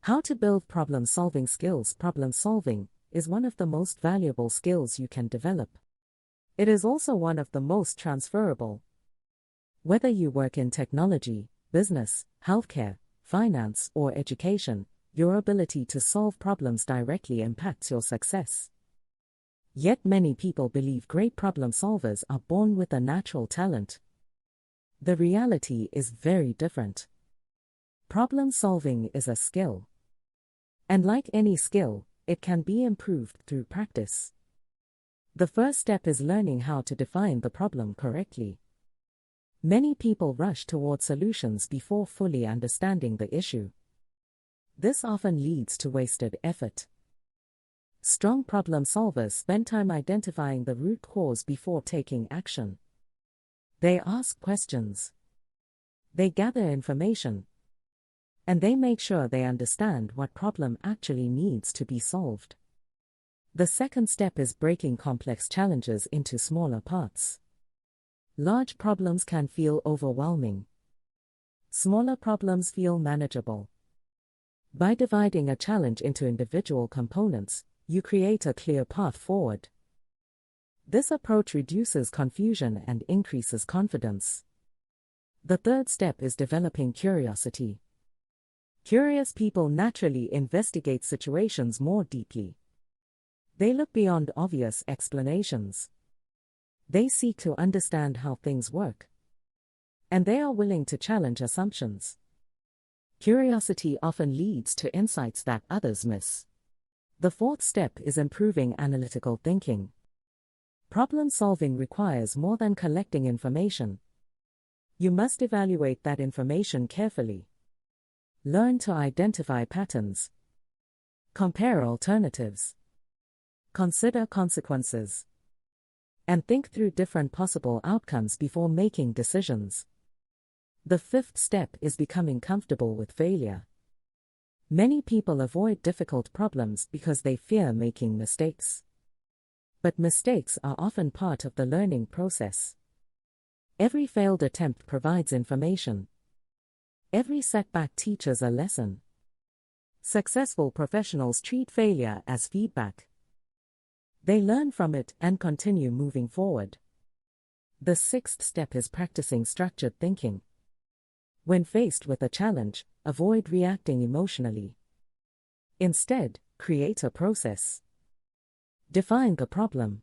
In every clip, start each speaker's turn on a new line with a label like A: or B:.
A: How to build problem-solving skills. Problem-solving is one of the most valuable skills you can develop. It is also one of the most transferable. Whether you work in technology, business, healthcare, finance, or education, your ability to solve problems directly impacts your success. Yet many people believe great problem solvers are born with a natural talent. The reality is very different. Problem solving is a skill. And like any skill, it can be improved through practice. The first step is learning how to define the problem correctly. Many people rush toward solutions before fully understanding the issue. This often leads to wasted effort. Strong problem solvers spend time identifying the root cause before taking action. They ask questions. They gather information. And they make sure they understand what problem actually needs to be solved. The second step is breaking complex challenges into smaller parts. Large problems can feel overwhelming. Smaller problems feel manageable. By dividing a challenge into individual components, you create a clear path forward. This approach reduces confusion and increases confidence. The third step is developing curiosity. Curious people naturally investigate situations more deeply. They look beyond obvious explanations. They seek to understand how things work. And they are willing to challenge assumptions. Curiosity often leads to insights that others miss. The fourth step is improving analytical thinking. Problem solving requires more than collecting information. You must evaluate that information carefully. Learn to identify patterns. Compare alternatives. Consider consequences. And think through different possible outcomes before making decisions. The fifth step is becoming comfortable with failure. Many people avoid difficult problems because they fear making mistakes. But mistakes are often part of the learning process. Every failed attempt provides information. Every setback teaches a lesson. Successful professionals treat failure as feedback. They learn from it and continue moving forward. The sixth step is practicing structured thinking. When faced with a challenge, avoid reacting emotionally. Instead, create a process. Define the problem.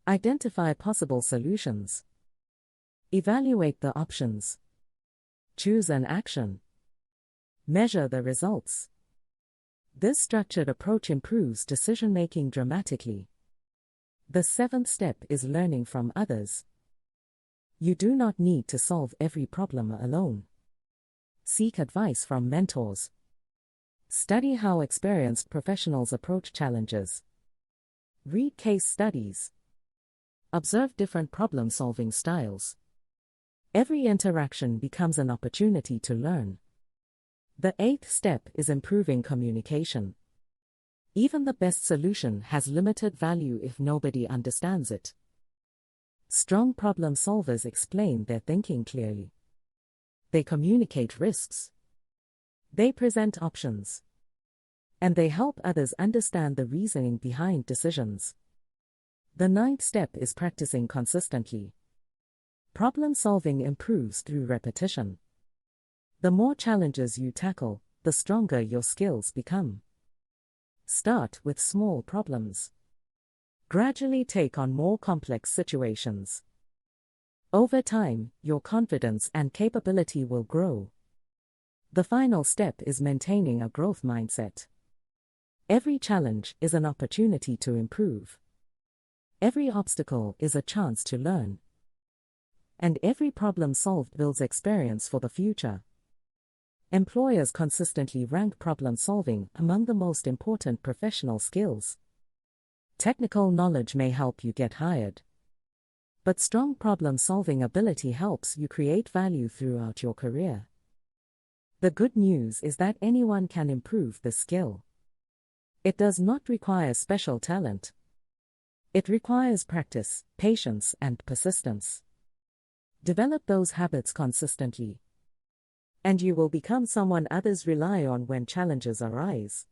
A: Identify possible solutions. Evaluate the options. Choose an action. Measure the results. This structured approach improves decision-making dramatically. The seventh step is learning from others. You do not need to solve every problem alone. Seek advice from mentors. Study how experienced professionals approach challenges. Read case studies. Observe different problem-solving styles. Every interaction becomes an opportunity to learn. The eighth step is improving communication. Even the best solution has limited value if nobody understands it. Strong problem solvers explain their thinking clearly. They communicate risks. They present options. And they help others understand the reasoning behind decisions. The ninth step is practicing consistently. Problem solving improves through repetition. The more challenges you tackle, the stronger your skills become. Start with small problems. Gradually take on more complex situations. Over time, your confidence and capability will grow. The final step is maintaining a growth mindset. Every challenge is an opportunity to improve. Every obstacle is a chance to learn. And every problem solved builds experience for the future. Employers consistently rank problem solving among the most important professional skills. Technical knowledge may help you get hired. But strong problem-solving ability helps you create value throughout your career. The good news is that anyone can improve this skill. It does not require special talent. It requires practice, patience, and persistence. Develop those habits consistently. And you will become someone others rely on when challenges arise.